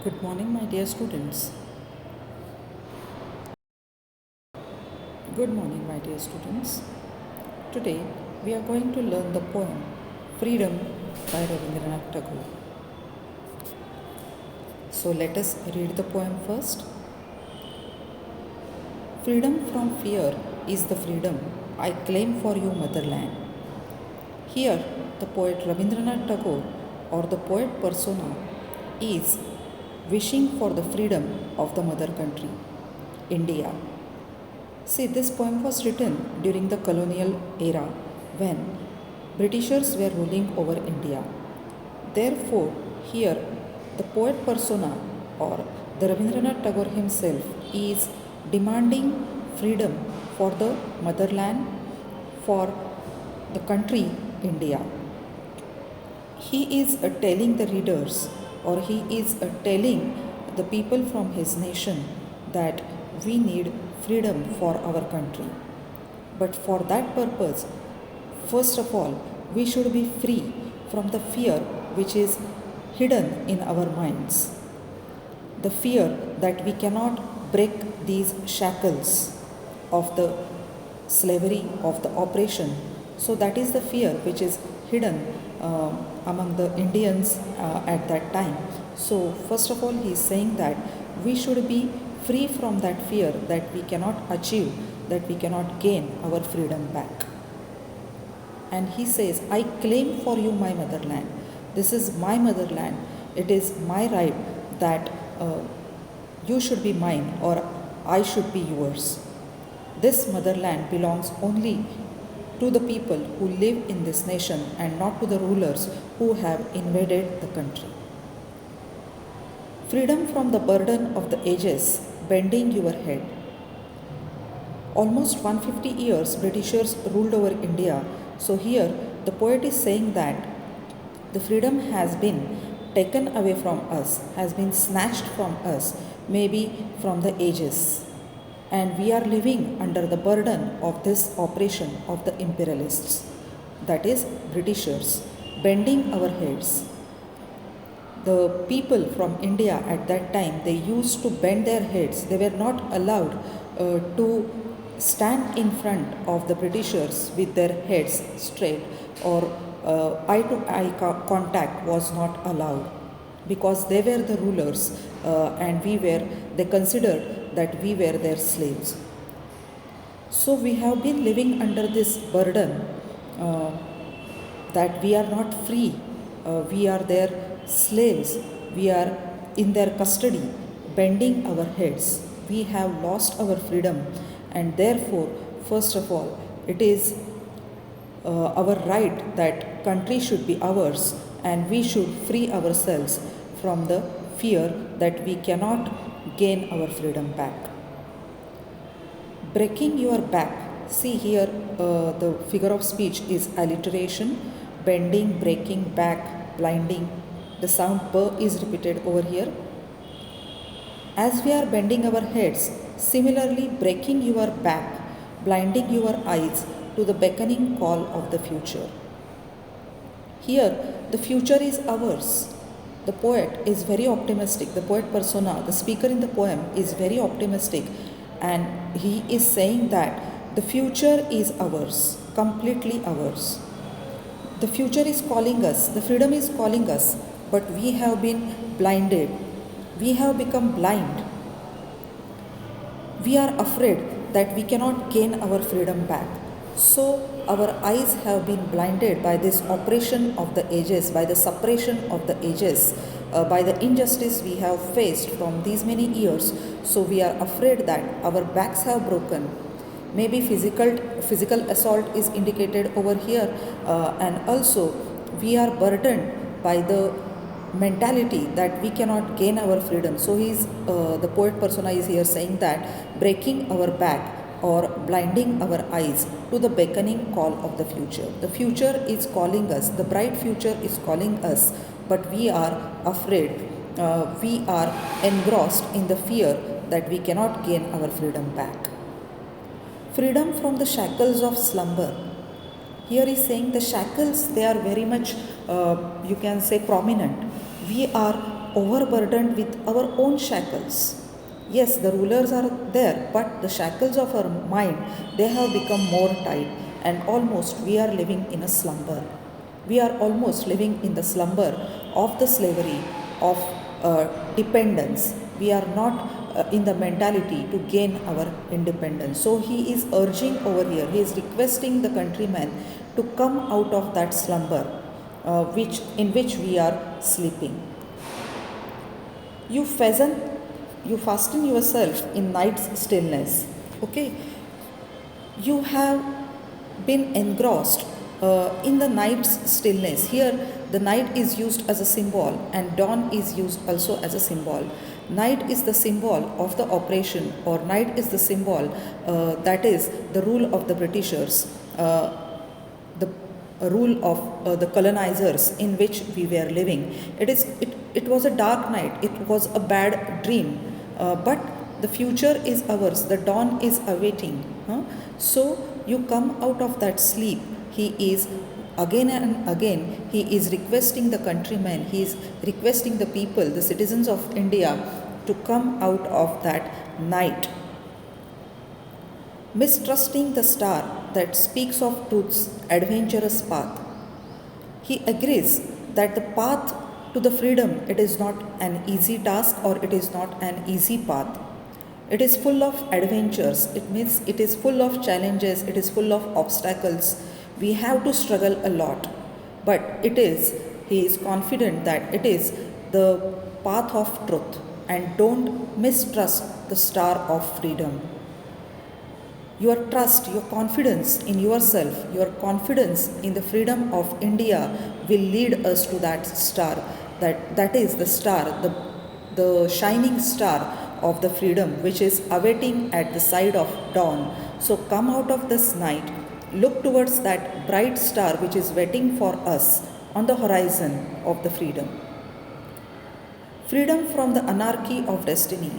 Good morning, my dear students. Good morning, my dear students. Today we are going to learn the poem Freedom by Rabindranath Tagore. So let us read the poem first. Freedom from fear is the freedom I claim for you, motherland. Here, the poet Rabindranath Tagore, or the poet persona, is wishing for the freedom of the mother country, India. See, this poem was written during the colonial era when Britishers were ruling over India. Therefore, here the poet persona or the Rabindranath Tagore himself is demanding freedom for the motherland, for the country India. He is telling the readers, or he is telling the people from his nation that we need freedom for our country. But for that purpose, first of all, we should be free from the fear which is hidden in our minds. The fear that we cannot break these shackles of the slavery, of the oppression. So that is the fear which is hidden among the Indians at that time. So first of all, he is saying that we should be free from that fear that we cannot achieve, that we cannot gain our freedom back. And he says, I claim for you my motherland. This is my motherland. It is my right that you should be mine or I should be yours. This motherland belongs only to the people who live in this nation and not to the rulers who have invaded the country. Freedom from the burden of the ages bending your head. Almost 150 years Britishers ruled over India. So here the poet is saying that the freedom has been taken away from us, has been snatched from us, maybe from the ages. And we are living under the burden of this oppression of the imperialists, that is Britishers, bending our heads. The people from India at that time, they used to bend their heads. They were not allowed to stand in front of the Britishers with their heads straight, or eye-to-eye contact was not allowed, because they were the rulers and they considered that we were their slaves. So we have been living under this burden that we are not free, we are their slaves, we are in their custody, bending our heads. We have lost our freedom, and therefore, first of all, it is our right that country should be ours and we should free ourselves from the fear that we cannot gain our freedom back. Breaking your back. See here, the figure of speech is alliteration, bending, breaking, back, blinding. The sound b is repeated over here. As we are bending our heads, similarly breaking your back, blinding your eyes to the beckoning call of the future. Here, the future is ours. The poet is very optimistic. The poet persona, the speaker in the poem, is very optimistic, and he is saying that the future is ours, completely ours. The future is calling us, the freedom is calling us, but we have been blinded. We have become blind. We are afraid that we cannot gain our freedom back. So our eyes have been blinded by this oppression of the ages, by the suppression of the ages, by the injustice we have faced from these many years. So we are afraid that our backs have broken. Maybe physical assault is indicated over here, and also we are burdened by the mentality that we cannot gain our freedom. So the poet persona is here saying that breaking our back or blinding our eyes to the beckoning call of the future. The future is calling us, the bright future is calling us, but we are afraid, we are engrossed in the fear that we cannot gain our freedom back. Freedom from the shackles of slumber. Here is saying the shackles, they are very much, you can say, prominent. We are overburdened with our own shackles. Yes, the rulers are there, but the shackles of our mind, they have become more tight, and almost we are living in a slumber. We are almost living in the slumber of the slavery, of dependence. We are not in the mentality to gain our independence. So he is urging over here, he is requesting the countrymen to come out of that slumber in which we are sleeping. You pheasant, you fasten yourself in night's stillness. Okay, you have been engrossed in the night's stillness. Here, the night is used as a symbol, and dawn is used also as a symbol. Night is the symbol of the oppression, or night is the symbol that is the rule of the Britishers, the rule of the colonizers in which we were living. It was a dark night, it was a bad dream, but the future is ours, the dawn is awaiting. So you come out of that sleep. He is again and again, he is requesting the countrymen, he is requesting the people, the citizens of India, to come out of that night. Mistrusting the star that speaks of truth's adventurous path. He agrees that the path to the freedom, it is not an easy task, or it is not an easy path. It is full of adventures. It means it is full of challenges, it is full of obstacles. We have to struggle a lot. But he is confident that it is the path of truth, and don't mistrust the star of freedom. Your trust, your confidence in yourself, your confidence in the freedom of India will lead us to that star. That is the star, the shining star of the freedom, which is awaiting at the side of dawn. So come out of this night, look towards that bright star which is waiting for us on the horizon of the freedom. Freedom from the anarchy of destiny.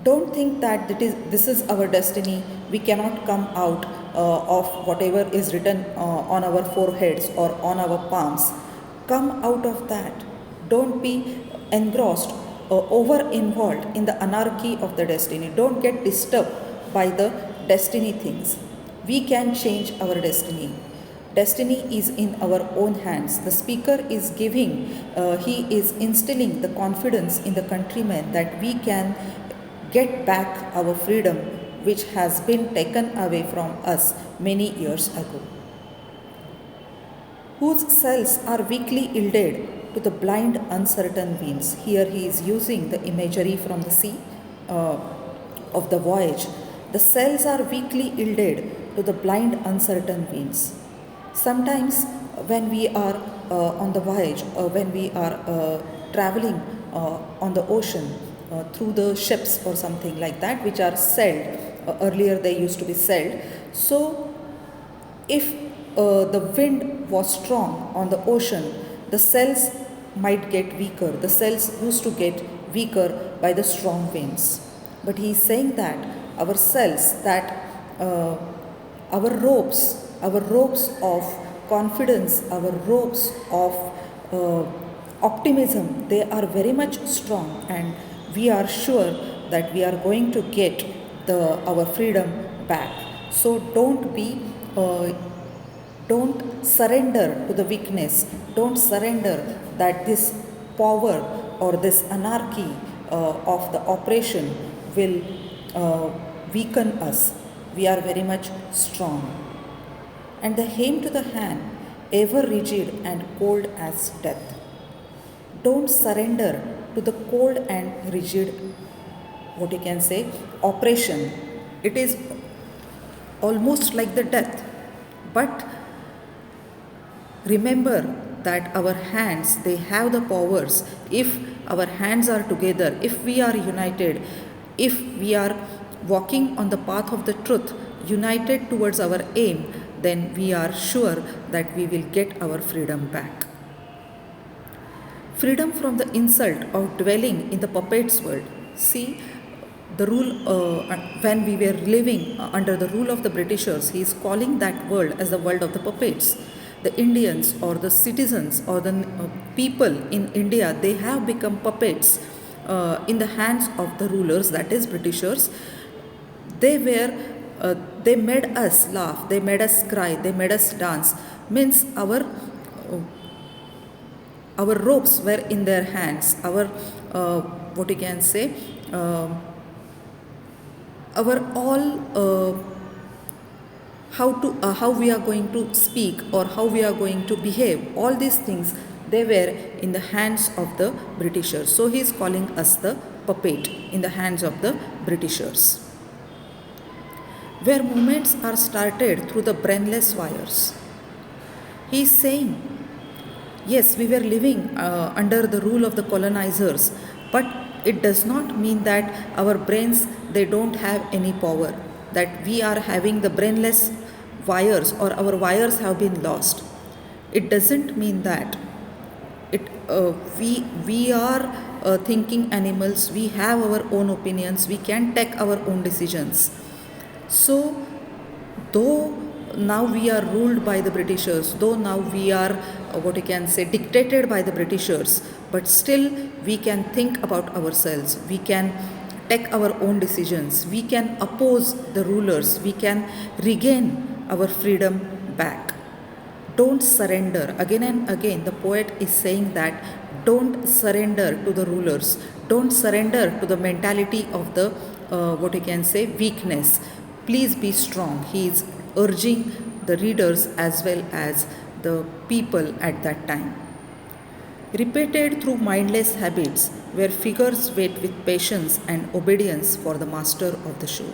Don't think that this is our destiny. We cannot come out of whatever is written on our foreheads or on our palms. Come out of that. Don't be engrossed, over involved in the anarchy of the destiny. Don't get disturbed by the destiny things. We can change our destiny. Destiny is in our own hands. The speaker is he is instilling the confidence in the countrymen that we can get back our freedom, which has been taken away from us many years ago. Whose cells are weakly yielded to the blind, uncertain winds. Here he is using the imagery from the sea of the voyage. The cells are weakly yielded to the blind, uncertain winds. Sometimes when we are on the voyage, when we are traveling on the ocean, through the ships or something like that, which are sailed, earlier they used to be sailed. So if the wind was strong on the ocean, the sails might get weaker. The sails used to get weaker by the strong winds. But he is saying that our sails, that our ropes of confidence, our ropes of optimism, they are very much strong, and we are sure that we are going to get our freedom back. So don't surrender to the weakness. Don't surrender that this power or this anarchy of the oppression will weaken us. We are very much strong. And the aim to the hand, ever rigid and cold as death. Don't surrender to the cold and rigid, what you can say, oppression. It is almost like the death. But remember that our hands, they have the powers. If our hands are together, if we are united, if we are walking on the path of the truth, united towards our aim, then we are sure that we will get our freedom back. Freedom from the insult of dwelling in the puppet's world. See, the rule, when we were living under the rule of the Britishers, he is calling that world as the world of the puppets. The Indians or the citizens or the people in India, they have become puppets in the hands of the rulers, that is Britishers. They were, they made us laugh, they made us cry, they made us dance. Means our ropes were in their hands. Our what you can say, our all. How we are going to speak or how we are going to behave, all these things, they were in the hands of the Britishers. So he is calling us the puppet in the hands of the Britishers. Where movements are started through the brainless wires. He is saying, yes, we were living under the rule of the colonizers, but it does not mean that our brains, they don't have any power, that we are having the brainless wires or our wires have been lost. It doesn't mean that. We are thinking animals, we have our own opinions, we can take our own decisions. So though now we are ruled by the Britishers, though now we are what you can say dictated by the Britishers, but still we can think about ourselves, we can take our own decisions, we can oppose the rulers, we can regain our freedom back. Don't surrender. Again and again the poet is saying that don't surrender to the rulers, don't surrender to the mentality of the what you can say weakness. Please be strong. He is urging the readers as well as the people at that time. Repeated through mindless habits where figures wait with patience and obedience for the master of the show.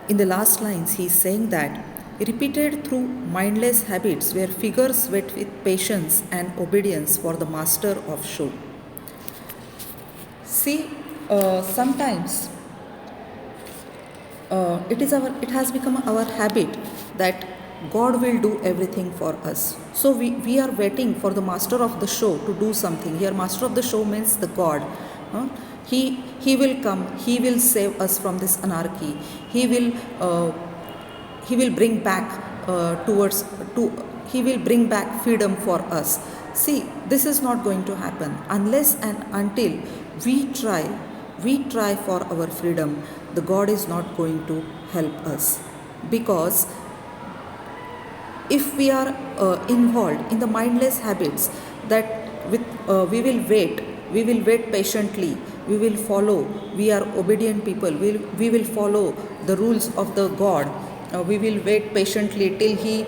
In the last lines, he is saying that repeated through mindless habits where figures wait with patience and obedience for the master of show. See, sometimes it has become our habit that God will do everything for us. So we are waiting for the master of the show to do something. Here master of the show means the God. He will come, he will save us from this anarchy. He will bring back he will bring back freedom for us. See, this is not going to happen unless and until we try for our freedom. The God is not going to help us, because if we are involved in the mindless habits that we will wait patiently, we will follow, we are obedient people, we will follow the rules of the God, we will wait patiently till he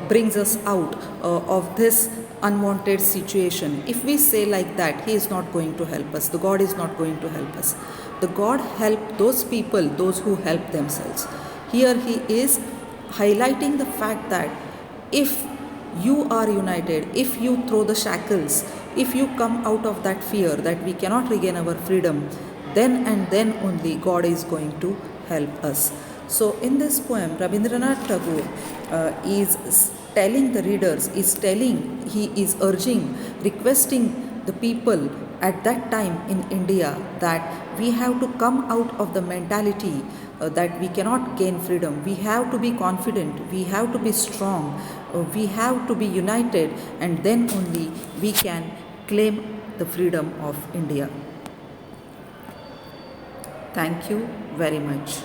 brings us out of this unwanted situation. If we say like that, he is not going to help us, the God is not going to help us. The God help those people, those who help themselves. Here he is highlighting the fact that if you are united, if you throw the shackles, if you come out of that fear that we cannot regain our freedom, then and then only God is going to help us. So in this poem, Rabindranath Tagore is telling the readers, he is urging, requesting the people at that time in India that we have to come out of the mentality that we cannot gain freedom. We have to be confident, we have to be strong, we have to be united, and then only we can claim the freedom of India. Thank you very much.